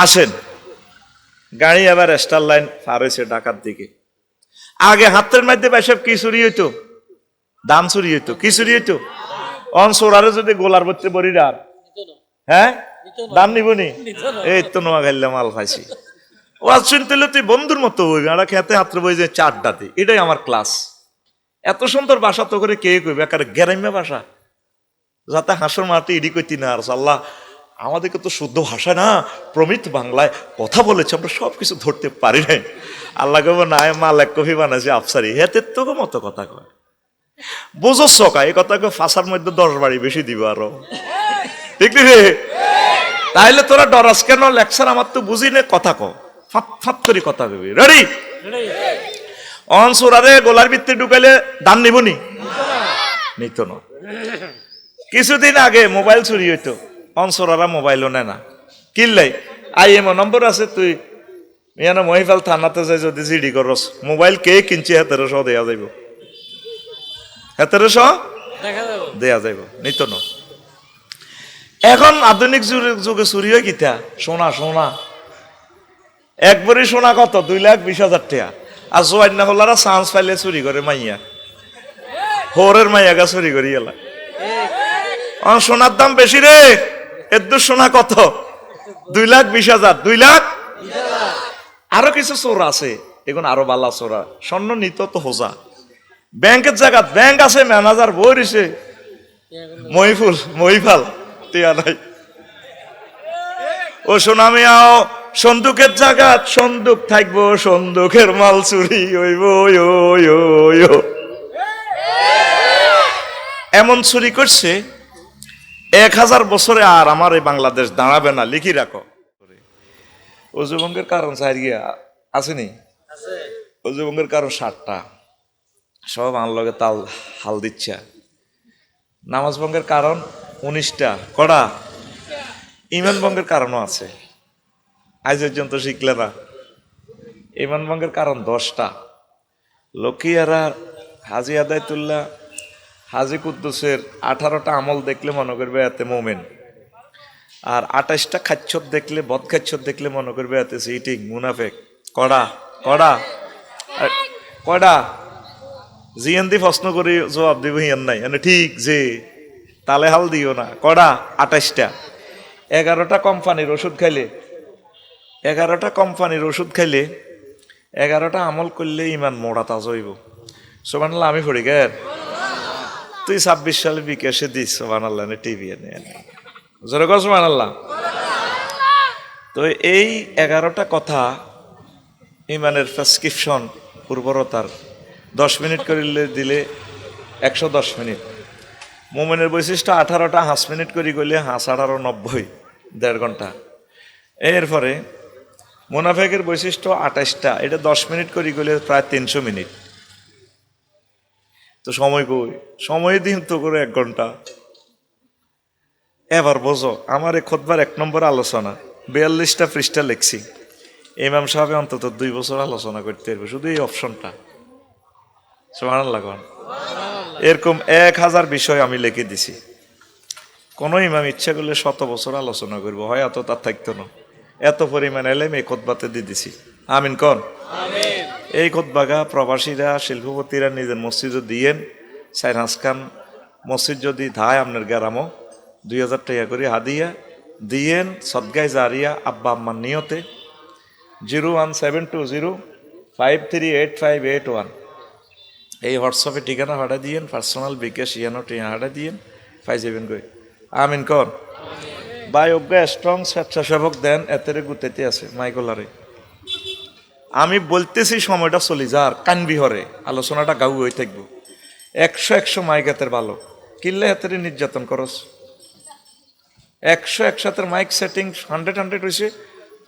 আসেন। গাড়ি আবার স্টার লাইন পার হয়েছে ঢাকার দিকে। আগে হাতের মধ্যে এসব কি চুরি হইতো? দাম চুরি হইতো। কি চুরি হইতো? অন সোরারে যদি গোলার ভর্তি বড়ি ডার, হ্যাঁ দাম নিবনি। এই তো নোয়া খাইলে মাল খাইছি। ওয়াজ শুনতে তুই বন্ধুর মতো হইবি, আমরা খেতে হাতে বই যে চারটাতে। এটাই আমার ক্লাস। এত সুন্দর ভাষা তো করে কে কইবে? একার গ্রাম্য ভাষা, যাতে হাসর মারতে ইডি কইতি না। আর আল্লাহ আমাদেরকে তো শুদ্ধ ভাষা না, প্রমিত বাংলায় কথা বলেছে, আমরা সবকিছু ধরতে পারি নাই। আল্লাহ কব না, মাল এক কফি বানাইছে আফসারি, হেতে তো মতো কথা কয়। বোঝস সকা এই কথাকে ফাঁসার মধ্যে 10 বাড়ি বেশি দিব আরো, ঠিক রে? তাইলে তোরা ডরাস কেন? লেকচার আমার তো বুঝি নে, কথা ক ফাপ ফাপ করে কথা কবি। রেডি? অন সোরারে গোলার ভিত্তি ঢুকাইলে দান নিবনি? নিত না। কিছুদিন আগে মোবাইল চুরি হইতো, অনসরারা মোবাইলও নেয় না। কিনলাই IMO নম্বর আছে, তুই ইয়ানো মহিফাল থানাতে যাই যদি জিডি করস, মোবাইল কে কিনছে 1700 দেয়া যাইব, 1700 দেয়া যাইব, নিত না। এখন আধুনিক যুগে চুরি হয় কিতা? সোনা। সোনা একবারই সোনা কত? 2,20,000 টাকা। আর জোয়ান্না হলারা চান্স পাইলে চুরি করে মাইয়া, হোরের মাইয়া গা চুরি করি এলা। সোনার দাম বেশি রে, এর সোনা কত? 2,20,000। 2 লাখ। আরো কিছু চোর আছে, এখন আরো বালা চোরা। স্বর্ণ নিত তো হোজা, ব্যাংকের জায়গা ব্যাংক আছে, ম্যানেজার বই রয়েছে মহিফাল টিয়া নাই। ও সোনা মিয়াও সন্দুকের জায়গা সন্দুক থাকবো, সন্দুকের মাল চুরি হইব। এমন চুরি করছে 1000 বছরে আর আমার এই বাংলাদেশ দাঁড়াবে না, লিখি রাখো। অজুভঙ্গের কারণ চারিয়া আসেনি? অজুভঙ্গের কারণ 7টা, সব আনলগে তাল হাল দিচ্ছে। নামাজ ভঙ্গের কারণ 19টা, কড়া। ইমান ভঙ্গের কারণও আছে, আজ পর্যন্ত শিখলে না। ইমান ভঙ্গের কারণ 10টা। লক্ষ্মীরা হাজি আদায়তুল্লাহ হাজি কুদ্দুসের 18টা আমল দেখলে মনে করবে এতে মোমেন, আর 28টা খাচ্ছত দেখলে, বদ খাচ্ছত দেখলে মনে করবে এতে সিটিং মুনাফেক। কড়া কড়া কড়া জিয়ান্দি প্রশ্ন করি জবাব দিব হিয়ান নাই, মানে ঠিক যে তালে হাল দিও না। কড়া 28টা। 11টা কোম্পানির ওষুধ খাইলে, 11টা কোম্পানির ওষুধ খাইলে 11টা আমল করলে ইমান মোড়া তাজ হইব। সুবহানাল্লাহ। আমি পড়ি গে তুই 26 সালে বিকাশে দিস সুবহানাল্লাহ, টিভি এনে জোরে কর সুবহানাল্লাহ। তো এই 11টা কথা ইমানের প্রেসক্রিপশন উর্বরতার 10 মিনিট করিলে দিলে 110 মিনিট। মোমেনের বৈশিষ্ট্য 18টা, 5 মিনিট করি গেলে 18 90, 1.5 ঘন্টা। এরপরে মুনাফেকের বৈশিষ্ট্য 28টা, এটা 10 মিনিট করি গেলে প্রায় 300 মিনিট। তো সময় কই? সময় দিন তো করে 1 ঘন্টা। এবার বোঝো আমার এই খুতবার 1 নম্বর আলোচনা 42টা পৃষ্ঠা লিখছি। ইমাম সাহেব অন্তত 2 বছর আলোচনা করতে পারবে শুধু এই অপশনটা। সুবহানাল্লাহ। এরকম 1000 বিষয় আমি লিখে দিছি। কোন ইমাম ইচ্ছা করলে 100 বছর আলোচনা করবো, হয় এত তার থাকতো না। এত পরিমাণ এলেম এই খুতবাতে দিয়ে দিছি। আমিন কন। এই খুতবাগা প্রবাসীরা, শিল্পপতিরা নিজের মসজিদে দিয়েন। সাইরাজ খান মসজিদ যদি ধায় আপনার গ্রামও 2000 টাকা করে হাদিয়া দিয়েন, সদগায় জারিয়া আব্বা আম্মার নিয়তে। 01720538581 এই হোয়াটসঅ্যাপে ঠিকানা ভাড়া দিয়েন, পার্সোনাল বিকাশ ইয়ানো টিয়া ভাড়া দিয়েন, পাই যাবেন কই। আমিন কর। বা অজ্ঞা স্ট্রং স্বেচ্ছাসেবক দেন, এতেরে গুতেতে আছে মাইকলারে। আমি বলতেছি সময়টা চলি যার কানবি হরে, আলোচনাটা গাউ হয়ে থাকবো। 100 মাইক এতের ভালো, কিনলে এতেরে নির্যাতন করস। 100 একসাথে মাইক সেটিং 100 হয়েছে,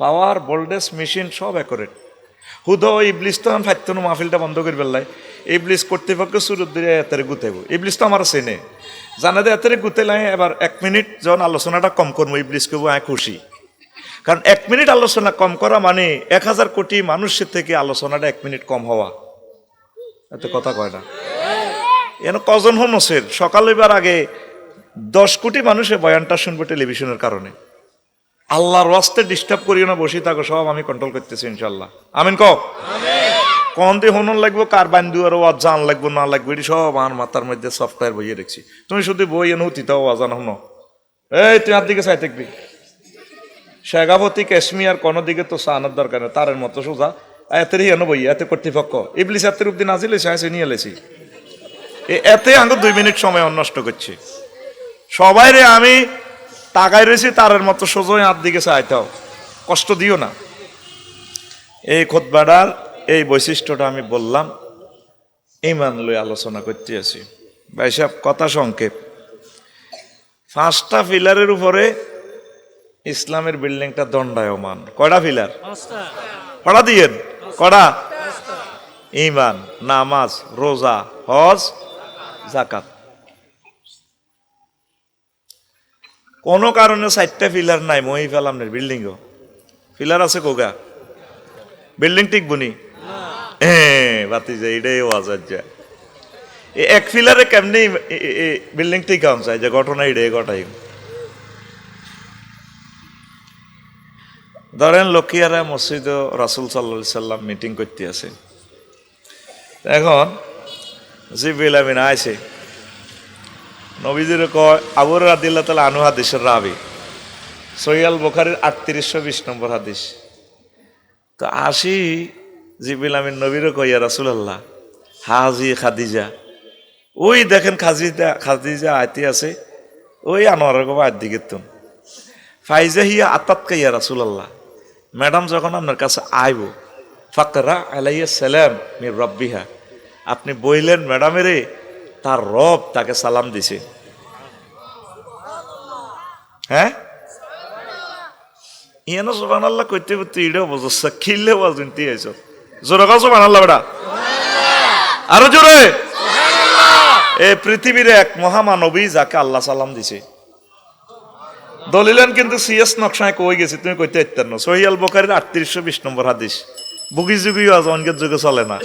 পাওয়ার ভোল্টেজ মেশিন সব অ্যাকুরেট। হুদ ইবলিস তো আমি ফাইতো মাহফিলটা বন্ধ করে ফেললাই। ইবলিস কর্তৃপক্ষ সুরত দিয়ে এতেরে গুতাইব। ইবলিস তো আমার চেনে, জানা দে এতেরে গুতাইলাই। এবার 1 মিনিট যখন আলোচনাটা কম করবো, ইবলিস করবো আমি খুশি। কারণ 1 মিনিট আলোচনা কম করা মানে 1000 কোটি মানুষের থেকে আলোচনাটা 1 মিনিট কম হওয়া। এত কথা কয় না। এন কজন হোমসের সকাল হইবার আগে 10 কোটি মানুষের বয়ানটা শুনবো টেলিভিশনের কারণে। আল্লাহর ওয়াস্তে ডিস্টার্ব করিও না, বসে থাকো, সব আমি কন্ট্রোল করতেছি ইনশাল্লাহ। আমিন কও। কোন দিয়ে হনন লাগবো, কার বান্ধু আর ওয়াজ জান লাগবো না লাগবে, এটি সব আমার মাথার মধ্যে সফটওয়্যার বইয়ে রেখেছি। তুমি শুধু বই এনে হতিতাও ওয়াজান হন, এই তুই আর দিকে চাই থাকবি। শেখাপতি কাশ্মীর কোন দিকে তো সানার দরকার নেই, তারের মতো সোজা এতেরই এনে বই, এতে কর্তৃপক্ষ ইবলিস এতের উপদিন আজিলে চাইছে নিয়ে এলেছি, এতে আঙ্গ 2 মিনিট সময় নষ্ট করছি। সবাই রে আমি তাকাই রয়েছি তারের মতো সোজা আর দিকে চাইতাও, কষ্ট দিও না। এই খুতবাটার এই বৈশিষ্ট্যটা আমি বললাম, ঈমান লই আলোচনা করতে আছি। ভাই সাহেব, কথা সংক্ষেপ। 5টা পিলারের উপরে ইসলামের বিল্ডিংটা দণ্ডায়মান। কয়টা পিলার? কটা দিয়েন? কটা? ঈমান, নামাজ, রোজা, হজ, যাকাত। কোন কারণে 4টা পিলার নাই, মই ফেলাম বিল্ডিংও পিলার আছে কোগা, বিল্ডিং ঠিক বুনি বাতি যায়, এটাই ওয়াজার যায়। এক পিলারে কেমনি বিল্ডিং ঠিক কাম চাই, যে ঘটনা এটাই ঘটাই। ধরেন লক্ষ্মীয়ারা মসজিদ রাসূল সাল্লাল্লাহু আলাইহি সাল্লাম মিটিং করতে আছে, এখন জিবরিল আমিন আইছে, নবীজির কয়, আবু হুরায়রা রাদিয়াল্লাহু তাআলা আনহু হাদিসের রাবি, সহিহ আল বুখারীর 3820 নম্বর হাদিস। তো আসি জিবরিল আমিন নবীর কয়, ইয়া রাসূলুল্লাহ হাজি খাদিজা, ওই দেখেন খাদিজা আইতে আছে, ওই আনোয়ারের বাড়ির দিকে তুন ফাইজা হিয়া আতাতকা ইয়া রাসূলুল্লাহ, ম্যাডাম যখন আপনার কাছে আইব, ফাকরা আলাইহিস সালাম মির রাব্বিহা, আপনি বইলেন ম্যাডামেরে তার রব তাকে সালাম দিছে। হ্যাঁ, ইয়ানো সুবহানাল্লাহ কইতে কইতে ইডো বুঝছ খিললে ওয়াজুনতি আইছো, জোরে কও সুবহানাল্লাহ বেটা, আরো জোরে। এই পৃথিবীর এক মহামানবী যাকে আল্লাহ সালাম দিছে, দলিলেন কিন্তু সিএস নকশায় কই গেছে, তুমি কইতে পারতেন না। সহিহ আল বুখারীর 3820 নম্বর হাদিস, বুগি যুগি আজ অনেকের যুগে চলে না।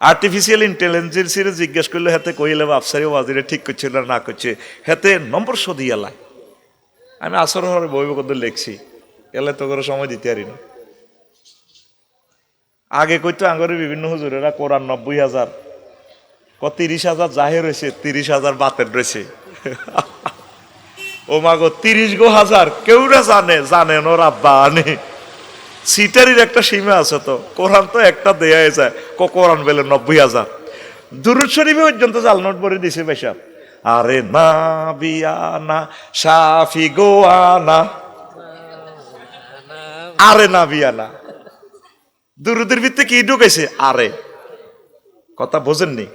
আর্টিফিশিয়াল ইন্টেলিজেন্সের জিজ্ঞেস করলে হাতে কইলে আফসারি ওয়াজিরে ঠিক করছে না না করছে, হাতে নম্বর সদিয়ালা। আমি আসর হরে বই কত লেখছি, এলে তো করে সময় দিতে পারি না। আগে কইতো আঙ্গরে বিভিন্ন হুজুরেরা কোরআন 90,000, 30,000 জাহের রয়েছে, 30,000 বাতের রয়েছে। ও মাগো 30,000 কেউরা জানেন ওর আব্বা আনে সিটারির একটা সীমা আছে, তো কোরআন তো একটা দেয়া যায়, কোরআন বেলে 90,000। দুরূদ শরীফে পর্যন্ত জাল নোট ভরে দিছে ভাইসাব। আরে না বিয়ানা শাফি গোয়ানা, আরে না বিয়ানা দুরুদের ভিত্তি কি ঢুকেছে, আরে কথা বোঝেননি।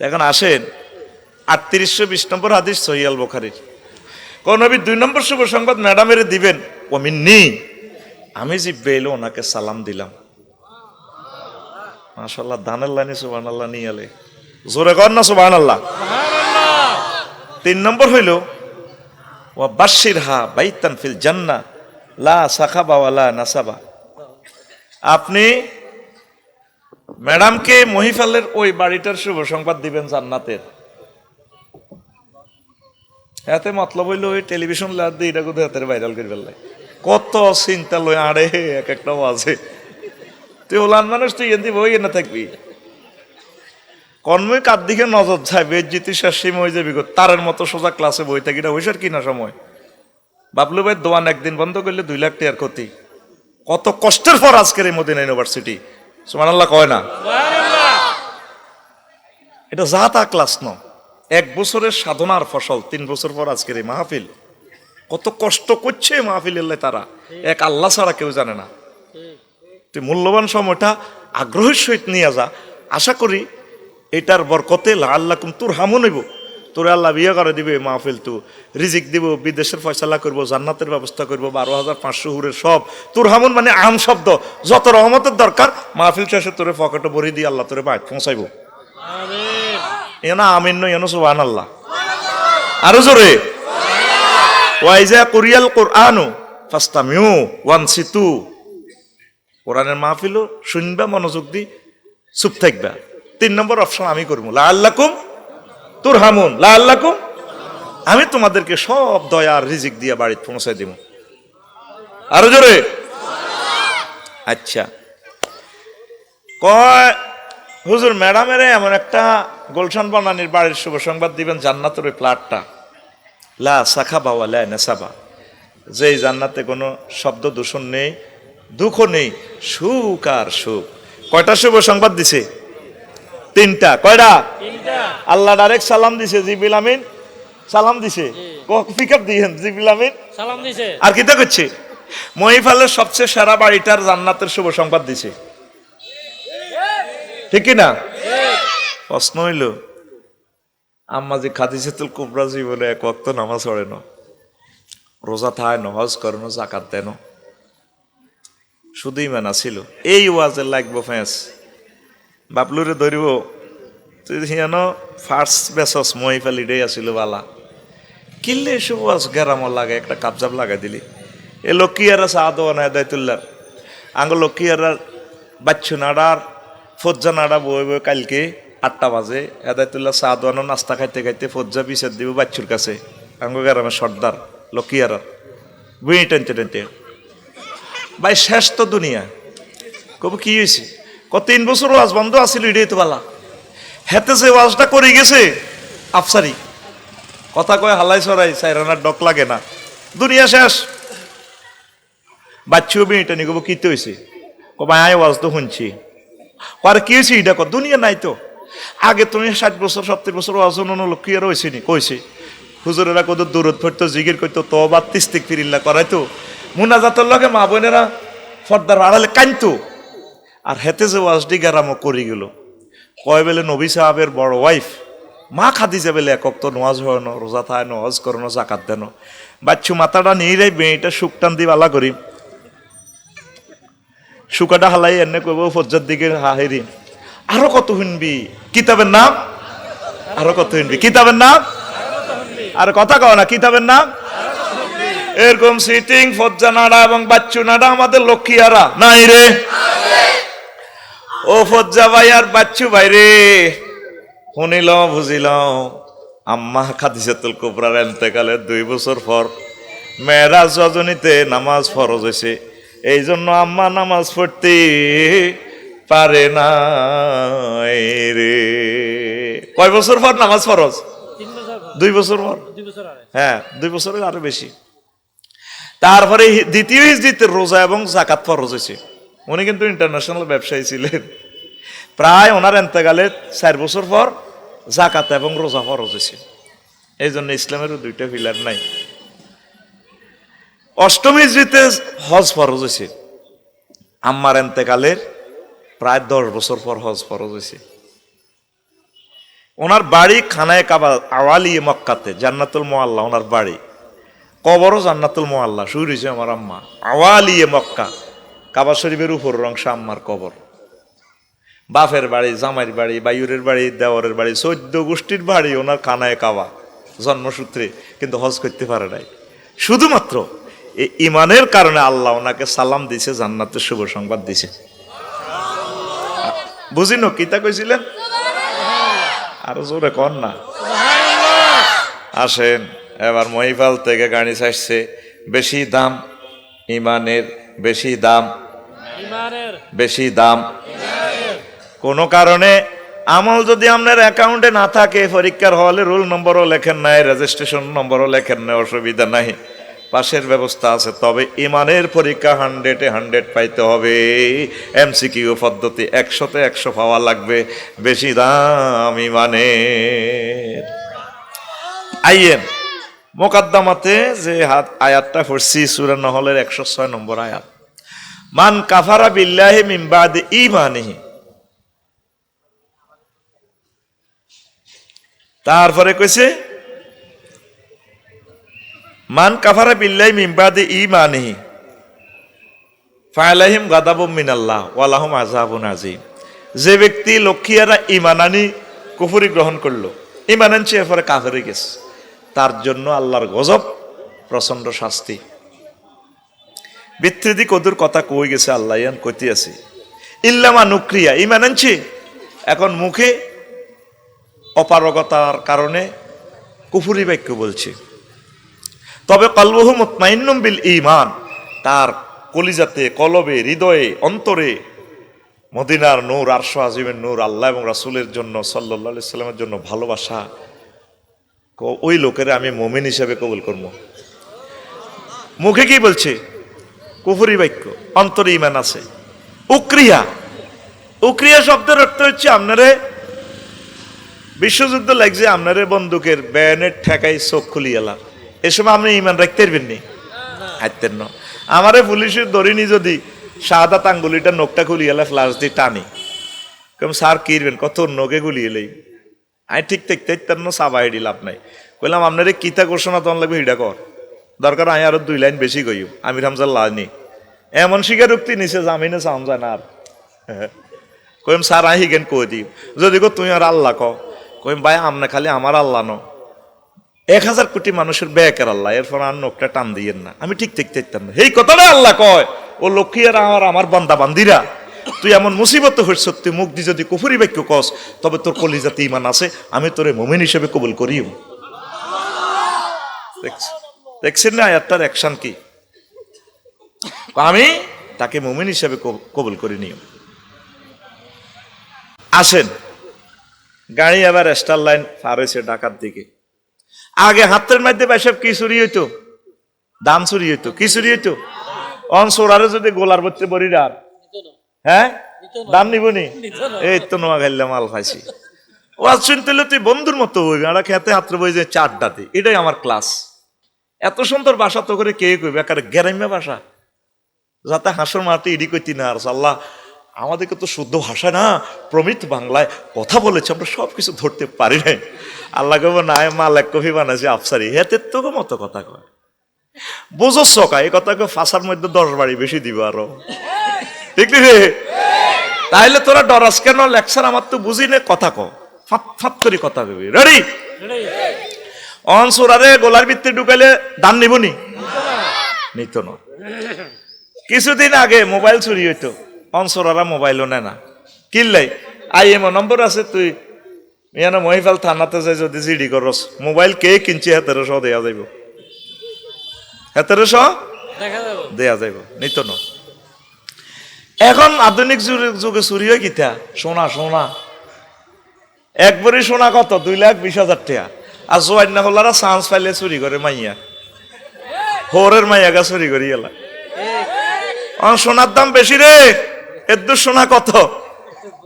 এখন আসেন 3820 নম্বর হাদিস সহিহ আল বুখারীর, কোন নবী 2 নম্বর শুভ সংবাদ ম্যাডামের দিবেন, ওমিন্নি, আমি জিব্রাইল ওনাকে সালাম দিলাম। মাশাআল্লাহ, দানের লাইনে সুবহানাল্লাহ নিয়ে আলে, জোরে কর না সুবহানাল্লাহ। 3 নম্বর হইল ওয়া বাশশিরহা বাইতান ফিল জান্নাহ লা সাখাবা ওয়ালা নাসাবা, আপনি ম্যাডামকে মহিফালের ওই বাড়িটার শুভ সংবাদ দিবেন জান্নাতের। এতে মতলব হইল ওই টেলিভিশন লাদ দিয়ে এটা কোথায় হাতের ভাইরাল করে ফেললে, কত চিন্তা লই আরে এক একটাও আছে। তুই ওলান মানুষ, তুই এন বই এনে থাকবি, কর্মই কার দিকে নজর যায়, বেজ্জিতি শেষ সীমা হয়ে যাবি। তারের মতো সোজা ক্লাসে বই থাকি, এটা হইসার কিনা সময়। বাবলু ভাই দোয়ান একদিন বন্ধ করলে 2 লাখ টাকার ক্ষতি। কত কষ্টের পর আজকের এই মদিনা ইউনিভার্সিটি, সুবহানাল্লাহ কয় না? এটা যা তা ক্লাস ন, 1 বছরের সাধনার ফসল। 3 বছর পর আজকের এই মাহফিল, কত কষ্ট করছে মাহফিল তারা, এক আল্লাহ ছাড়া কেউ জানে না। তুই মূল্যবান সময়টা আগ্রহের সহিত নিয়ে যা, আশা করি এটার বরকতে লাআল্লাকুম তুরহামুন হইব, তোরে আল্লাহ বিয়ে করে দিবে, মাহফিল তো রিজিক দিব, বিদেশের ফয়সালা করবো, জান্নাতের ব্যবস্থা করবো, 12,500 হুরের সব। তুরহামুন মানে আম শব্দ, যত রহমতের দরকার মাহফিল শেষে তোরে পকেটে ভরি দিয়ে আল্লাহ তোরে বাইক পৌঁছাইব। এনা আমিন নয়, এনো সুবহানাল্লাহ, আরো জোরে। ওয়াইজা কুরিয়াল কুরআনু ফাস্তামিউ ওয়ানসিতু, কোরআনের মাহফিলও শুনবা, মনোযোগ দি চুপ থাকবা। 3 নম্বর অপশন আমি করবো, লাআল্লাকুম তুরহামুন, লাআল্লাকুম আমি তোমাদেরকে সব দয়ার রিজিক দিয়ে বাড়িতে পৌঁছায় দিব। আরো জোরে। আচ্ছা, কয় হুজুর ম্যাডামের এমন একটা গুলশান বনানীর বাড়ির শুভ সংবাদ দিবেন, জান্নাতের ওই প্লাটটা লা সাখাবা ওয়া লা নাসাবা, যেই জান্নাতে কোনো শব্দ দূষণ নেই, দুঃখ নেই, সুখ আর সুখ। কয়টা শুভ সংবাদ দিছে? তিনটা। কয়টা? আল্লাহ ডাইরেক্ট সালাম দিছে, জিবরিল আমিন সালাম দিছে, পিক আপ দিয়েন জিবরিল আমিন সালাম দিছে। আর কিটা করছে? মহিফালের সবচেয়ে সেরা বাড়িটার জান্নাতের শুভ সংবাদ দিছে, ঠিক কি না? প্রশ্ন হইল, আম্মাজি খাদিজাতুল কুবরা জীবনে এক ওয়াক্ত নামাজ পড়ে না, রোজা থায় না, হজ করে না, যাকাত দেয় না, শুধুই মানা ছিল। এই ওয়াজের লাগবো ফেঁস, বাবলুরে ধরিব তুই হিয়ান ফার্স্ট বেসস মহিফাল ইডেই আসিল বালা, কিনলে এসব ওয়াজ গেরামর লাগে, একটা কাবজাব লাগাই দিলি। এ লক্ষ্মীয়ারা সাদ না হেদায়তুল্লার আঙ্গ লক্ষ্মীয়ারা বাচ্চু নাড়ার ফজ্জা নাড়া বই বই কালকে 8টা বাজে হেদায়তুল্লাহ সাদওয়ানো নাস্তা খাইতে খাইতে ফজ্জা বিচার দিব বাচ্চুর কাছে, আঙ্গ গ্রামের সর্দার লক্ষ্মীয়ারার বুড়ি টেনতে টেনতে। ভাই শেষ তো দুনিয়া, কব কি হয়েছে? 3 বছর ওয়াজ বন্ধ আসিল, এটাই তো বালা। হেতে যে ওয়াজটা করে গেছে আফসারি, কথা কয় হালাই সরাই সাইরানার ডক লাগে না, দুনিয়া শেষ। বাচ্চু বিটা নি কব কিতে হয়েছে? কবা আয় ওয়াজ তো শুনছি। আর কি হয়েছে? এটা কর দুনিয়া নাই তো। আগে তুমি 60 বছর 70 বছর ওয়াজ লক্ষ্মীর হয়েছে নি? কইছে হুজুরেরা কত দূরত পড়তো, জিগির করতো, তওবা তিস্তিক ফিরিল্লা করাইতো, মুনাজাতের লগে মা বোনেরা ফর্দার আড়ালে কানতো। আর হেতে যে ওয়াজটি গেরামো করি গেল, কয় বেলে নবী সাহাবের বড় ওয়াইফ মা খাদিজা বেলে একক তো নোয়াজ হয় না, রোজা থায় না, হজ করো, জাকাত দেন। বাচ্চু মাথাটা নিয়ে যাই মেয়েটা শুকটান দি বালা করি, শুকাটা হালাই এনে কইব ফজ্জার দিকে হাহেরি। আরো কত শুনবি কিতাবের নাম, আরো কত শুনবি কিতাবের নাম, আর কথা কও না কিতাবের নাম। এরকম সিটিং ফজ্জা নাড়া এবং বাচ্চু নাড়া আমাদের লক্ষ্মীয়ারা নাই রে। ও ফজ্জা ভাই আর বাচ্চু ভাই রে, শুনিল বুঝিল, আম্মা খাদিজাতুল কুবরার ইন্তেকালের 2 বছর পর মেরাজ রজনীতে নামাজ ফরজ হয়েছে। এই জন্য আম্মা নামাজ পড়তে পারে না রে। কয় বছর পর নামাজ ফরজ? 2 বছর পর। হ্যাঁ 2 বছরের আরো বেশি। তারপরে দ্বিতীয় হিজরিতে রোজা এবং জাকাত ফরজ হয়েছে। উনি কিন্তু ইন্টারন্যাশনাল ব্যবসায়ী ছিলেন। প্রায় ওনার এন্তেকালে 4 বছর পর জাকাত এবং রোজা ফরজ হয়েছে। এই জন্য ইসলামেরও 2টা পিলার নাই। অষ্টম হিজরিতে হজ ফরজ হয়েছে। আম্মার এন্তেকালের প্রায় 10 বছর পর হজ ফরজ হয়েছে। ওনার বাড়ি খানায় কাবা আওয়ালিয়ে মক্কাতে, জান্নাতুল মুআল্লা ওনার বাড়ি, কবরও জান্নাতুল মুআল্লা। শুরু হয়েছে আমার আম্মা আওয়ালিয়ে মক্কা, কাবা শরীফের উপরের অংশ আম্মার কবর। বাপের বাড়ি, জামাইয়ের বাড়ি, বাইরের বাড়ি, দেওয়ারের বাড়ি, 14 গোষ্ঠীর বাড়ি ওনার খানায় কাবা জন্মসূত্রে, কিন্তু হজ করতে পারে নাই। শুধুমাত্র এই ইমানের কারণে আল্লাহ ওনাকে সালাম দিছে, জান্নাতের শুভ সংবাদ দিছে। বুঝিনো কিতা কইছিলেন? আরো জোরে কর না। আসেন এবার মহিফাল থেকে গাড়ি চাইছে, বেশি দাম ইমানের, বেশি দাম, বেশি দাম। কোনো কারণে আমল যদি আপনার অ্যাকাউন্টে না থাকে, পরীক্ষার হলে রোল নম্বরও লেখেন নাই, রেজিস্ট্রেশন নম্বরও লেখেন নাই, অসুবিধা নাই, পাশের ব্যবস্থা আছে। তবে ইমানের পরীক্ষা 100-এ 100 পাইতে হবে। MCQ পদ্ধতি 100-তে 100 পাওয়া লাগবে। বেশি দাম ইমানের। আইয়েন মোকাদ্দমাতে যে আয়াতটা পড়ছি সূরা নহলের 106 নম্বর আয়াত, মান কাফারা বিল্লাহি মিন বাদি ঈমানিহি। তারপরে কইছে মান কাফারা বিল্লাহি মিন বাদি ঈমানিহি ফালাহিম গাদাবুম মিনাল্লাহ ওয়া লাহুম আযাবুন আযীম। যে ব্যক্তি লক্ষ্মীয়ারা ঈমান আনি কুফরি গ্রহণ করলো, ঈমান আনছে এরপরে কাফের হয়ে গেছে, তার জন্য আল্লাহর গজব, প্রচন্ড শাস্তি। বিত্রিদি কদুর কথা কই গেছে আল্লাহ ইয়ান কইতে আছে, ইল্লামা নুক্রিয়া ঈমান আনছে, এখন মুখে অপারগতার কারণে কুফরি বাক্য বলছে। তবে কলবহু মুতমাইন্নুম বিল ঈমান, তার কলিজাতে, কলবে, হৃদয়ে, অন্তরে মদিনার নূর, আরশ আজিমের নূর, আল্লাহ এবং রাসূলের জন্য, সাল্লাল্লাহু আলাইহি সাল্লামের জন্য ভালোবাসা, ওই লোকেরা আমি মুমিন হিসেবে কবুল করব। মুখে কি বলছে? কুফরি বাক্য, অন্তরে ঈমান আছে। উক্রিয়া, উক্রিয়া শব্দের অর্থ হচ্ছে আপনারে বিশ্বযুদ্ধ লাগছে, আপনারে বন্দুকের ব্যানের ঠেকাই চোখ খুলিয়ালা, এ সময় আপনি ঈমান রাখতে পারবেন নি? হাঁটতেন না। আমারে পুলিশের ধরিনি যদি শাহাদাত আঙ্গুলিটা নখটা খুলিয়ালা ফ্লাশ দিয়ে টানি, কম স্যার কিরবেন, কত নখে গুলিয়েলেই আই ঠিক থাকতে সাবাই ডি লাভ নাই। কইলাম আপনারে কিতা ঘোষণা তখন লাগবে হিডা কর, দরকার আমি আরো 2 লাইন বেশি কইব, আমির হামজার লানি এমন স্বীকারোক্তি নিছে জামিনে চাম যায় না। আর কইম স্যার আই হিগেন কই দিই, যদি কো তুই আর আল্লাহ ক, কইম ভাই আমনে খালি আমার আল্লাহ ন, 1000 কোটি মানুষের বেকের আল্লাহ, এরপর আর নখটা টান দিয়েন না, আমি ঠিক থাকতে না। এই কথাটা আল্লাহ কয়, ও লক্ষ্মী আর আমার বান্দা বান্দিরা, তুই এমন মুসিবত হইছ, তুই মুখ দিয়ে যদি কুফরি বাক্য কস, তবে তোর কলিজাতে ঈমান আছে, আমি তোরে মুমিন হিসেবে কবুল করিও। দেখছেন না আয়াতটার অ্যাকশন কি? আমি তাকে মুমিন হিসেবে কবুল করে নিও। আসেন, গাড়ি আবার স্টার লাইন পার হয়েছে ঢাকার দিকে। আগে হাতের মধ্যে এসব কি চুরি হইতো? দাম চুরি হইতো। কি চুরি হইতো? অন সোরারে যদি গোলার ভর্তি বড়ি ডার, হ্যাঁ দাম নিবনি, এই তো নোয়া খাইলে মাল খাইছি। ও আজ শুনতে তুই বন্ধুর মতো হইবি, আমরা খেতে হাতে বই যে 4টাতে, এটাই আমার ক্লাস। এত সুন্দর ভাষা তো করে কে কইবে, একারে গ্রাম্য ভাষা, যাতে হাসর মারতে ইডি কইতি না। আর আল্লাহ আমাদেরকে তো শুদ্ধ ভাষা না, প্রমিত বাংলায় কথা বলেছে, আমরা সবকিছু ধরতে পারি নাই। আল্লাহ কব না, মাল এক কফি বানাইছে আফসারি, হেতে তো মতো কথা কয়, বোঝস চকা এই কথাকে ফাঁসার মধ্যে 10 বাড়ি বেশি দিব আরো, ঠিক রে? তাইলে তোরা ডরাস কেন? লেকচার আমার তো বুঝি নে, কথা ক, ফাপ ফাপ করে কথা কবি। রেডি? অন সোরারে গোলার ভিত্তি ঢুকাইলে দান নিবনি? নিত না। কিছুদিন আগে মোবাইল চুরি হইতো, অনসরারা মোবাইলও নেয় না, কিনলাই আইএমও নম্বর আছে, তুই ইয়ানো মহিফাল থানাতে যাই যদি জিডি করস, মোবাইল কে কিনছে 1700 দেয়া যাইব, 1700 দেয়া যাইব, নিত না। এখন আধুনিক যুগে চুরি হয় কিতা? সোনা, সোনা একবারই সোনা কত? 2,20,000 টাকা। আর জোয়ান্না হলারা চান্স পাইলে চুরি করে মাইয়া, হোরের মাইয়া গা চুরি করি এলা। সোনার দাম বেশি রে, এর সোনা কত?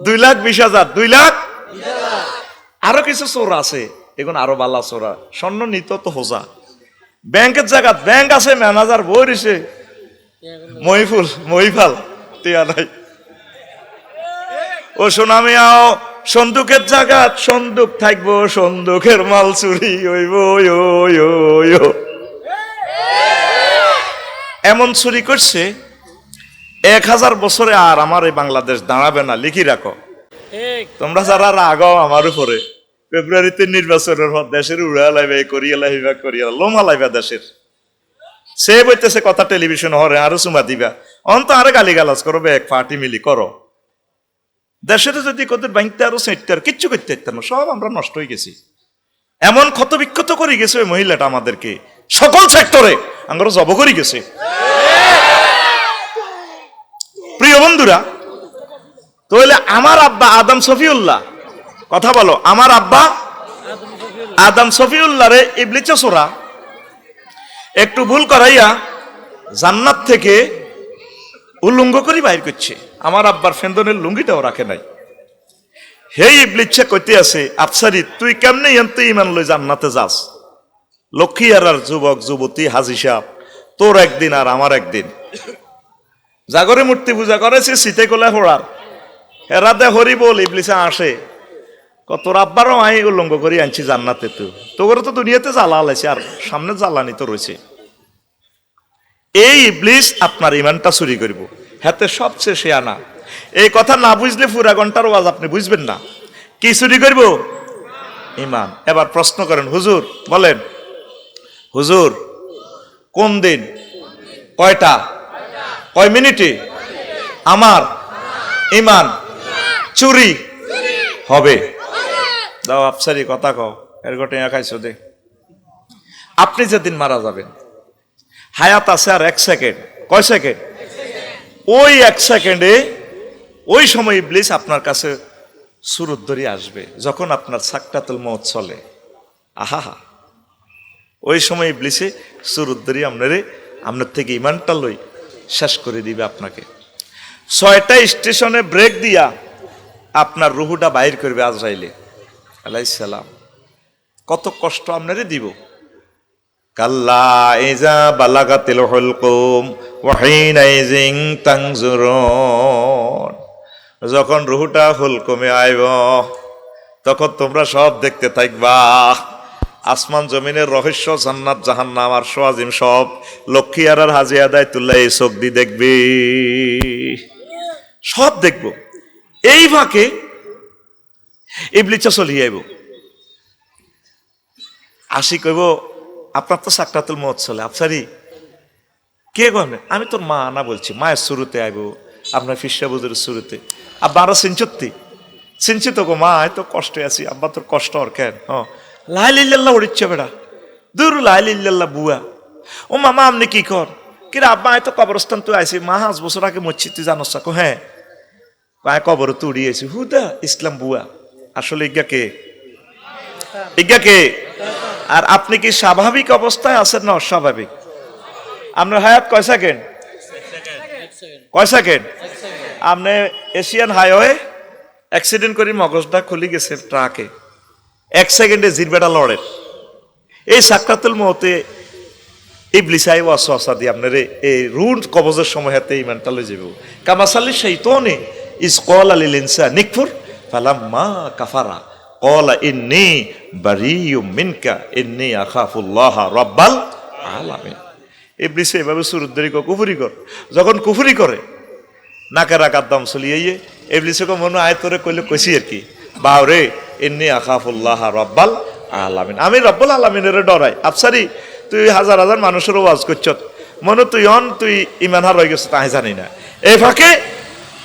2,20,000, 2 লাখ। আরো কিছু চোর আছে, এখন আরো বালা চোরা, স্বর্ণ নিত তো হোজা, ব্যাংকের জায়গা ব্যাংক আছে, ম্যানেজার বই রয়েছে, মহিফাল টিয়া নাই। ও সোনা মিয়াও সন্দুকের জায়গা, সন্দুক থাকবো, সন্দুকের মাল চুরি হইব। এমন চুরি করছে 1000 বছরে আর আমার এই বাংলাদেশ দাঁড়াবে না, লিখি রাখো। তোমরা যারা রাগাও আমার উপরে, ফেব্রুয়ারিতে নির্বাচনের পর দেশের উড়া লাইবে, করিয়া লাইবা, করিয়া লোমা লাইবা দেশের, সে বইতেছে কথা টেলিভিশন হরে, আরো চুমা দিবা, অন্ত আরে গালি গালাজ করবে, এক পার্টি মিলি করো। দেশের যদি কত ব্যাংকতে আরো সেটতে আর কিচ্ছু করতে পারতাম না, সব আমরা নষ্ট হয়ে গেছি। এমন ক্ষত বিক্ষত করে গেছে ওই মহিলাটা আমাদেরকে, সকল সেক্টরে আমরা জব করে গেছে। প্রিয় বন্ধুরা, তাহলে আমার আব্বা আদম শফিউল্লাহ, কথা বলো, আমার আব্বা আদম শফিউল্লাহ রে ইবলিসে সোরা একটু ভুল করাইয়া জান্নাত থেকে উলঙ্গ করে বাইর করছে। আমার আব্বার ফেন্দনের লুঙ্গিটাও রাখে নাই। হে ইবলিসে কইতে আছে, আফসারি তুই কেমনে এত ইমান লই জান্নাতে যাস? লক্ষ্মী আর যুবক যুবতী হাজি সাহেব, তোর একদিন আর আমার একদিন। জাগরে মূর্তি পূজা করেছে শীতে কোলা হোড়ার, হেরাতে হরি বল ইবলিসে আসে, তোর আব্বারও আই উল্লঙ্গ করে আনছি জান্নাতে, তোর তো দুনিয়াতে জ্বালা আলাইছে, আর সামনে জ্বালানি তো রয়েছে। এই ইবলিস আপনার ইমানটা চুরি করব, হাতে সবচেয়ে সে আনা। এই কথা না বুঝলে পুরা ঘন্টার ওয়াজ আপনি বুঝবেন না। কি চুরি করব? ইমান। এবার প্রশ্ন করেন, হুজুর বলেন, হুজুর কোন দিন, কয়টা, কয় মিনিটে আমার ইমান চুরি হবে? দাও আফসারি কথা কও, এর গোটে খাইছো দে, আপনি যেদিন মারা যাবেন, হায়াত আছে আর 1 সেকেন্ড, কয় সেকেন্ড? ওই 1 সেকেন্ডে ওই সময় ইবলিস আপনার কাছে সুরত ধরে আসবে, যখন আপনার সাকরাতুল মউত চলে। আহা, ওই সময় ইবলিসে সুরত ধরে আপনার থেকে ইমানটা লই শেষ করে দিবে আপনাকে। 6টা স্টেশনে ব্রেক দিয়া আপনার রুহুটা বাইর করবে আজরাইলে আলাইহিস সালাম। কত কষ্ট আপনারে দিব। কাল্লা ইজা বালাগাতিল হুলকুম ওয়া হিনাইজিন তানজুরুন, যখন রুহুটা হুলকুমে আইব তখন তোমরা সব দেখতে থাকবা। আসমান জমিনের রহস্য, জান্নাত জাহান্নাম আর সোয়াজিম সব লক্ষ্মী আর হাজি আদায় তুল্লাহ এই চোখ দিয়ে দেখবি, সব দেখব। এই ফাঁকে ইবলিসা চলি আইব, আসি কইব আপনার তো সাকরাতুল মউত চলে, আফসারি কে গনে? আমি তোর মা না বলছি, মায়ের শুরুতে আইব আপনার ফিসা বুজুরের শুরুতে। আব্বা আরো চিনছি তো গো মা, তো কষ্টে আছি, আব্বা তোর কষ্ট আর কেন? লাইলিল্লাহ উড়িচ্ছে বেড়া, দূর লাইলিল্লাহ বুয়া। ও মামা আপনি কি কর? কিরে আব্বা আয় তো কবরস্থান তুই আইসি, মা 5 বছর আগে মরছি, তুই জানোস? সাকো হ্যাঁ, আয় কবর তো উড়িয়েছি। হুদা ইসলাম বুয়া। আসলে ইজ্ঞা কে? আর আপনি কি স্বাভাবিক অবস্থায় আছেন না অস্বাভাবিক? আপনার হায়াত কয় সেকেন্ড? কয় সেকেন্ড? আপনি এশিয়ান হাইওয়ে অ্যাক্সিডেন্ট করে মগজটা খুলি গেছে ট্রাকে, 1 সেকেন্ডে জিরবেটা লড়ে। এই সাকরাতুল মউতে ইবলিস আই ওয়াসওয়াসা দিয়ে আপনার এই রুন কবজের সময় হাতে ইমানটা লই যাবে। কামাসালি শাইতানে ইস ক্বালা লিল ইনসানি নিকফুর ফালাম্মা কাফারা ক্বালা ইন্নী বারিয়ুম মিনকা ইন্নী আখাফুল্লাহ রাব্বাল আলামিন। ইবলিস এভাবে সুরুদ্দরি কুফরি কর, যখন কুফরি করে নাকের আকার দাম চলিয়ে ইবলিসকে মনে আয়তরে কইলে কইছি আর কি, বাউরে ইন্নী আখাফুল্লাহ রাব্বাল আলামিন, আমি রব্বুল আলামিনের ডরাই। আফসারি তুই হাজার হাজার মানুষের ওয়াজ করছ, মনে তুই ইমান হার হয়ে গেছ, তাই জানি না। এই ফাঁকে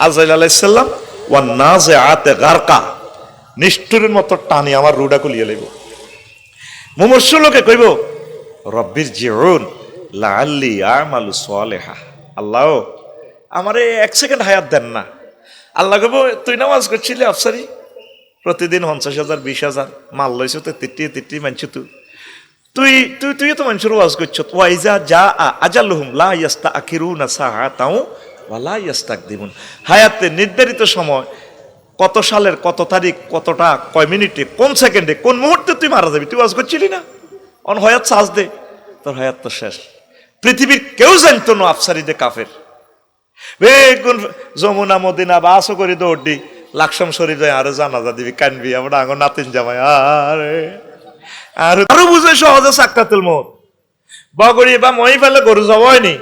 আজরাইল আলাইহিস সালাম ওয়ান নাজিআতে গারকা, নিষ্ঠুরের মতো টানি আমার রুডা খুলিয়ে লইব। মুমূর্ষু লোকে কইব রব্বির জিউন লাআল্লি আমালু সালিহা, আল্লাহ আমারে 1 সেকেন্ড হায়াত দেন না। আল্লাহ কইব তুই নামাজ করছিলি আফসারি, প্রতিদিন 50,000 20,000 মাল লইছ, তো 30 মানছি তুই তো মানুষের ওয়াজ করছ। ওয়াইজা যা আজালুহুম লা ইস্তাখিরুনা সাআতাও ওয়া লা ইস্তাকদিমুন, হায়াতের নির্ধারিত সময় কত সালের কত তারিখ কতটা কয় মিনিটে কোন সেকেন্ডে কোন মুহূর্তে তুই মারা যাবি, তুই ওয়াজ করছিলি না? অন হায়াত সাজ দে, তোর হায়াত তো শেষ। পৃথিবীর কেউ জানতো না আফসারি দে কাফের। বেগুন যমুনা মদিনা বাসও করি দৌড় দি, লাকসাম শরীফ যায় আরো জানাজা দিবি, কানবি, আমরা আঙুর নাতিন জামাই আরে আর আরো বুঝে সহজে সাকরাতুল মউত। বগড়ি বা মই ফেলে গরু যাব হয়নি,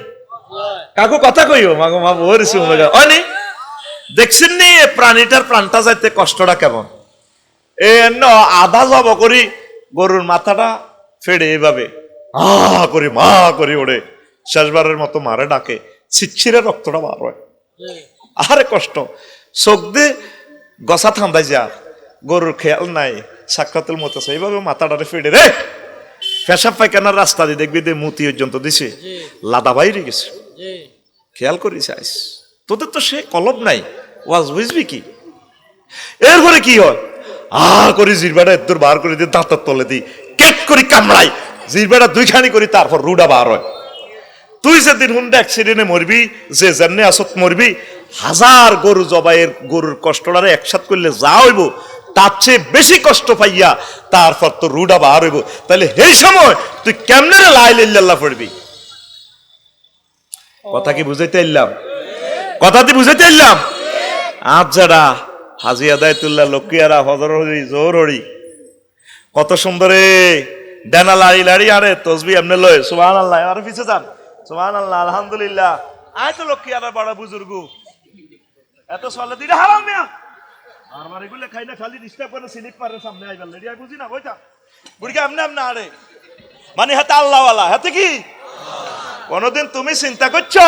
কাকু কথা কইও মাগো মা বহরিছি হয়নি। দেখছেন নি এ প্রাণীটার প্রাণটা যাইতে কষ্টটা কেমন? এ আধা জব করি গরুর মাথাটা ফেড়ে এভাবে করি মা করি ওড়ে, শেষবারের মতো মারে ডাকে, ছিচ্ছিরে রক্তটা বার হয়, আরে কষ্ট। চোখ দিয়ে গসা থান্দাই যা, গরুর খেয়াল নাই, সাকরাতুল মউত আছে, এইভাবে মাথাটারে ফেড়ে রে পেশাব পায়খানার রাস্তা দিয়ে দেখবি যে মুতি পর্যন্ত দিছে, লাদা বাইরে গেছে, খেয়াল করিস আইস। তোদের তো সে কলব নাই, ওয়াজ বুঝবি কি? এরপরে কি হয়, করি জিরবাটা এত বার করে দিয়ে দাঁতের তলে দিই, কেট করি কামড়াই, জিরবাটা 2খানি করি, তারপর রুডা বার হয়। তুই যেদিন হুন্ডা অ্যাক্সিডেন্টে মরবি, যে জান্নে আসত মরবি, 1000 গরু জবাইয়ের গরুর কষ্টটারে একসাথ করলে যা হইব তার চেয়ে বেশি কষ্ট পাইয়া তারপর তো রুডা বার হইব। তাহলে এই সময় তুই কেমনে লা ইলাহা ইল্লাল্লাহ পড়বি? কথা কি বুঝাইতে এলাম? কথাটি বুঝাইতে এলাম? আজ যারা হাজি আদায়তুল্লাহ লক্ষ্মীয়ারা হজর হরি জোর হরি কত সুন্দরে ডানা লাড়ি লাড়ি আরে তসবি এমনি লয়, সুবহানাল্লাহ, আর পিছে যান, সুবহানাল্লাহ, আলহামদুলিল্লাহ। আয় তো লক্ষ্মীয়ারা বড় বুজুর্গ এত চলে দিলে হারাম মিয়া, আর মারে গুলো খাই না, খালি ডিস্টার্ব করে স্লিপ মারে সামনে আইবার লেডি, আই বুঝি না বইটা বুড়িকে এমনি এমনি আরে, মানে হাতে আল্লাহওয়ালা, হাতে কি কোনদিন তুমি চিন্তা করছো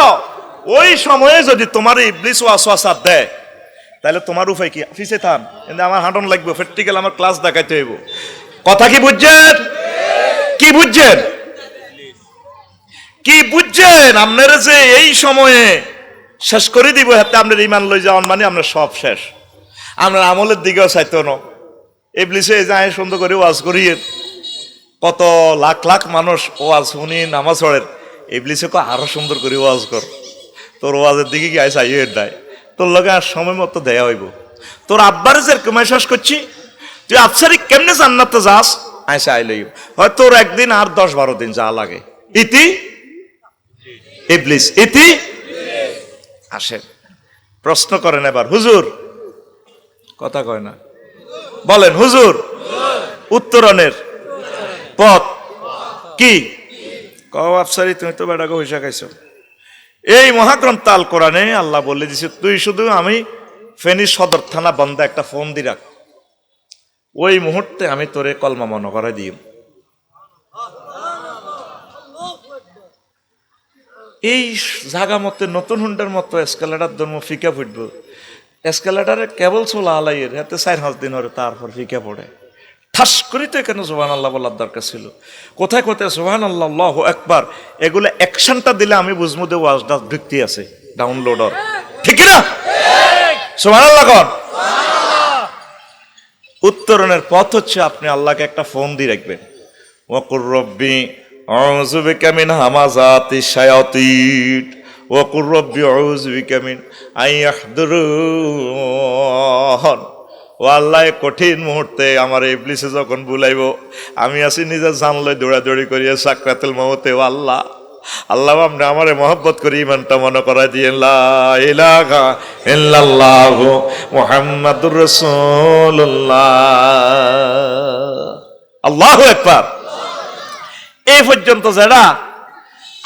ওই সময়ে যদি তোমার ইবলিস ওয়াসওয়াসা দেয় তাহলে তোমার উপায় কি? অফিসে থাম, কিন্তু আমার হাঁটন লাগবে, প্র্যাকটিক্যাল আমার ক্লাস দেখাইতে হইব। কথা কি বুঝছেন? কি বুঝছেন? কি বুঝছেন আপনারা যে এই সময়ে শেষ করে দিব, হাতে আপনার ইমান লই যাওয়ান মানে আপনার সব শেষ। আপনার আমলের দিকেও চাইতো না। ইবলিসে যায় সুন্দর করে ওয়াজ করিয়ে, কত লাখ লাখ মানুষ ওয়াজ শুনি নামাজ পড়েন, ইবলিসে আরো সুন্দর করে ওয়াজ কর, তোর ওয়াজের দিকে কি আইসা ইয়ে দেয়, তোর লগে আর সময় মতো দেয়া হইব। তোর আব্বারে যেরকম শেষ করছি, তুই আফসারি কেমনে জান্নাতে যাস, আইসা আইলই হয় তোর একদিন আর 10-12 দিন যা লাগে। ইতি ইবলিস ইতি আসেন, প্রশ্ন করেন এবার, হুজুর কথা কয় না, বলেন হুজুর উত্তরণের পথ কি? কও আফসারি তুমি তো বেটাকে পয়সা খাইছো। এই মহাগ্রন্থ আল কোরআনে আল্লাহ বলে দিছে, তুই শুধু আমি ফেনী সদর থানা বন্ধ একটা ফোন দি রাখ, ওই মুহূর্তে আমি তোরে কলমা মনে করে দিই। এই জাগা মতে নতুন হুন্ডার মতো এসকালেটার ধর্ম ফিকা ফুটবো, এসকালেটারে কেবল চলা আলাইয়ের হাতে 4-5 দিন হরে, তারপর ফিকা পড়ে। ঠাস করিতে কেন সুবহান আল্লাহ বলার দরকার ছিল? কোথায় কোথায় সুবহান আল্লাহ, আল্লাহু আকবার, এগুলো অ্যাকশনটা দিলে আমি বুঝবো যে ওয়াজটা ভিত্তি আছে, ডাউনলোডর, ঠিক না? সুবহান আল্লাহ কর। উত্তরণের পথ হচ্ছে আপনি আল্লাহকে একটা ফোন দিয়ে রাখবেন, ওয়াকুর রব্বি আউযু বিকা মিন হামাযাতিশ শায়াতিন ওয়াকুর রব্বি আউযু বিকা মিন আইয়াহদুরুন। ও আল্লাহ, কঠিন মুহূর্তে আমার ইবলিসে যখন বুলাইব, আমি আছি নিজে জানলে দৌড়াদৌড়ি করিয়ে সাকরাতুল মউতে, ও আল্লাহ, আল্লাহ আপনি আমারে মহব্বত করি ইমানটা মনে করাই দিয়ে, লা ইলাহা ইল্লাল্লাহু মুহাম্মাদুর রাসূলুল্লাহ, আল্লাহু আকবার। এই পর্যন্ত যারা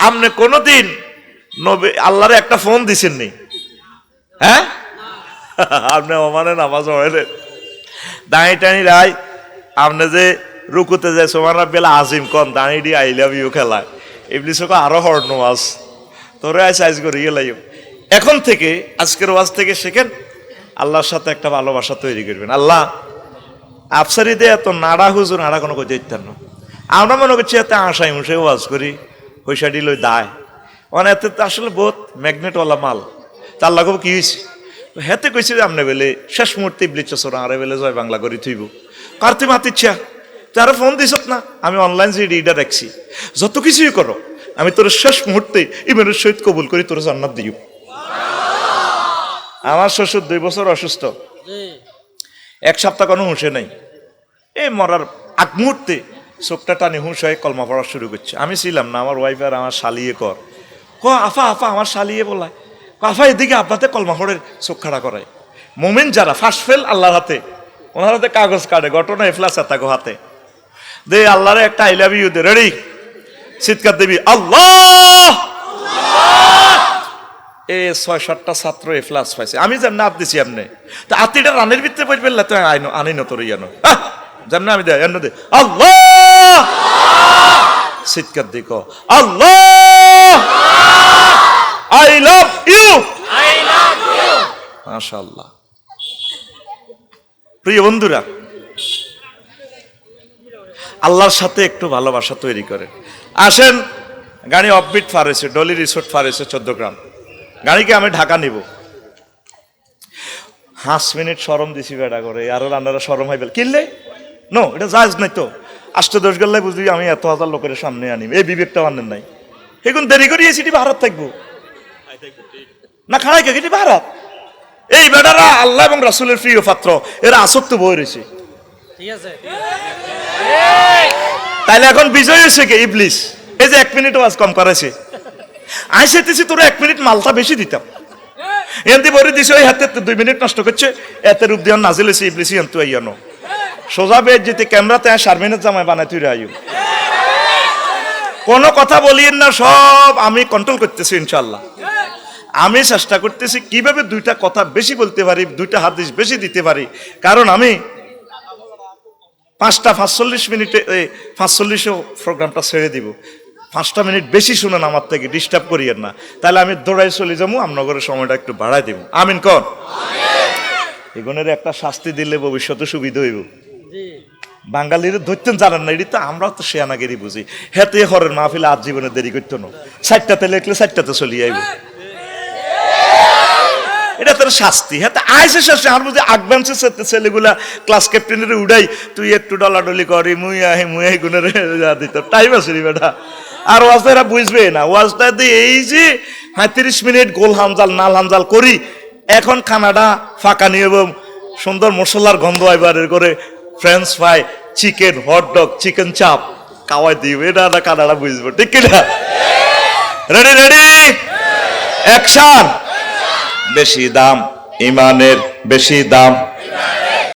আপনি কোনদিন নবী আল্লাহরে একটা ফোন দিছেন নি? হ্যাঁ, আপনি ওমানে নামাজ পড়েন, দাঁড়ি টানি রায়, আপনি যে রুকুতে যায় সোমান রাব্বিল আজিম কন, দাঁড়ি দিয়ে আই লাভ ইউ খেলায়, ইবলিসকে আরো হর্ন ওয়াজ তোরে আইজ করে গেলাইও। এখন থেকে আজকের ওয়াজ থেকে শেখেন, আল্লাহর সাথে একটা ভালোবাসা তৈরি করবেন। আল্লাহ আফসারি দে এত নাড়া হুজুর নাড়া কোনো কথা ইত্যান্ন, আমরা মনে করছি এতে আশাই মুশাই ওয়াজ করি, পয়সা দিল দায়, মানে এতে তো আসলে বহুত ম্যাগনেটওয়ালা মাল। তার লাগব কি হয়েছে, হেতে কইছে যে আপনি বেলে শেষ মুহূর্তে ইবলিস চোরা আরে বেলে জয় বাংলা করি থইব, কার তুই মাতিচ্ছা, তারা ফোন দিস না, আমি অনলাইন যে রিডার রাখছি, যত কিছুই করো আমি তোর শেষ মুহূর্তে ইমানের সহিত কবুল করি, তোর জান্নাত দিও। আমার শ্বশুর 2 বছর অসুস্থ, 1 সপ্তাহ কোনো হুঁশে নাই, এই মরার আগ মুহূর্তে চোখটা টানি হুঁশ হয়ে কলমা পড়া শুরু করছে। আমি ছিলাম না, আমার ওয়াইফ আর আমার শালিয়ে কর, আফা আফা আমার শালিয়ে বলায়, আফা এদিকে আপনাতে কলমা পড়ে চোখ খাড়া করায়। মোমেন যারা ফার্স্ট ফেল আল্লাহর হাতে, ওনার হাতে কাগজ কাটে, ঘটনা এফলাস এতাকো হাতে দে, আল্লাহরে একটা আই লাভ ইউ দে, রেডি, চিৎকার দেবী আল্লাহ। এ 6-7টা ছাত্র এফলাস পাইছে, আমি যেমন আপ দিছি এমনি, তো আতিটা রানের ভিতরে পড়বে, তো আনি না তোর ইয়ানো যেমন আমি দে এমন দে আল্লাহ, চিৎকার দিক আল্লাহ, আই লাভ ইউ, মাশাআল্লাহ। প্রিয় বন্ধুরা, আল্লাহর সাথে একটু ভালোবাসা তৈরি করে আসেন। গাড়ি অফবিট ফার হয়েছে, ডলি রিসোর্ট ফার হয়েছে 14 গ্রাম, গাড়িকে আমি ঢাকা নিব, 5 মিনিট সরম দিছি বেড়া করে, আরো রান্নারা সরম হয়ে গেল কিনলে নো, এটা জায়জ নাই তো, 8-10 গেলে বুঝলি আমি এত হাজার লোকের সামনে আনিব, এই বিবেকটা আনেন নাই, এখন দেরি করিয়ে সিটি ভারত থাকবো না, খাড়াই কে ভারত। এই বেটারা আল্লাহ এবং রাসূলের প্রিয় পাত্র, এরা আসক্ত বই রয়েছে, তাইলে এখন বিজয় হয়েছে কে? ইবলিস। এই যে 1 মিনিট ওয়াজ কম করেছে, আইসেতেছি তোরা 1 মিনিট মালটা বেশি দিতাম, এনতি বলে দিছে ওই হাতে 2 মিনিট নষ্ট করছে, এতে রূপ দিয়ে নাজিল হয়েছে ইবলিস, এন্তু আইয়ানো সোজা বেদ যেতে ক্যামেরাতে 4 মিনিট জামাই বানাই তুই আয়ু, কোনো কথা বলিয়েন না, সব আমি কন্ট্রোল করতেছি ইনশাআল্লাহ। আমি চেষ্টা করতেছি কিভাবে 2টা কথা বেশি বলতে পারি, 2টা হাদিস বেশি দিতে পারি, কারণ আমি 5টা 45 মিনিটে 45 প্রোগ্রামটা ছেড়ে দিব, 5টা মিনিট বেশি শুনেন আমার থেকে, ডিস্টার্ব করিয়েন না, তাহলে আমি দৌড়াই চলে যাবো, আমনগরের সময়টা একটু বাড়াই দিব। আমিন কর। এগুনের একটা শাস্তি দিলে ভবিষ্যতে সুবিধা হইব, বাঙালির ধরতেন জানেন না, এটি তো আমরাও তো শেয়ানাগিরি বুঝি। হেতে হরের মাহফিলে আজ জীবনে দেরি করতো না, 4টাতে লেখলে 4টাতে চলি আইব, এটা তোর শাস্তি। হ্যাঁ আইসে শাস্তি। আর বুঝি আডভান্সের সাথে ছেলেগুলা ক্লাস ক্যাপ্টেনের উড়াই, তুই একটু ডলাডলি করি মুই আহি গুনের দিত টাইম আছে রে বেটা। আর ওয়াজটা এরা বুঝবে না, ওয়াজটা দিয়ে এই যে 35 মিনিট গোল হামজাল নাল হামজাল করি, এখন খানাটা ফাঁকা নিয়ে সুন্দর মশলার গন্ধ এবারের করে French fry, chicken, hot dog, chicken চাপ খাওয়াই দিবে, এটা না কানাডা বুঝবো, ঠিক কিনা? Ready ready action. বেশি দাম ইমানের, বেশি দাম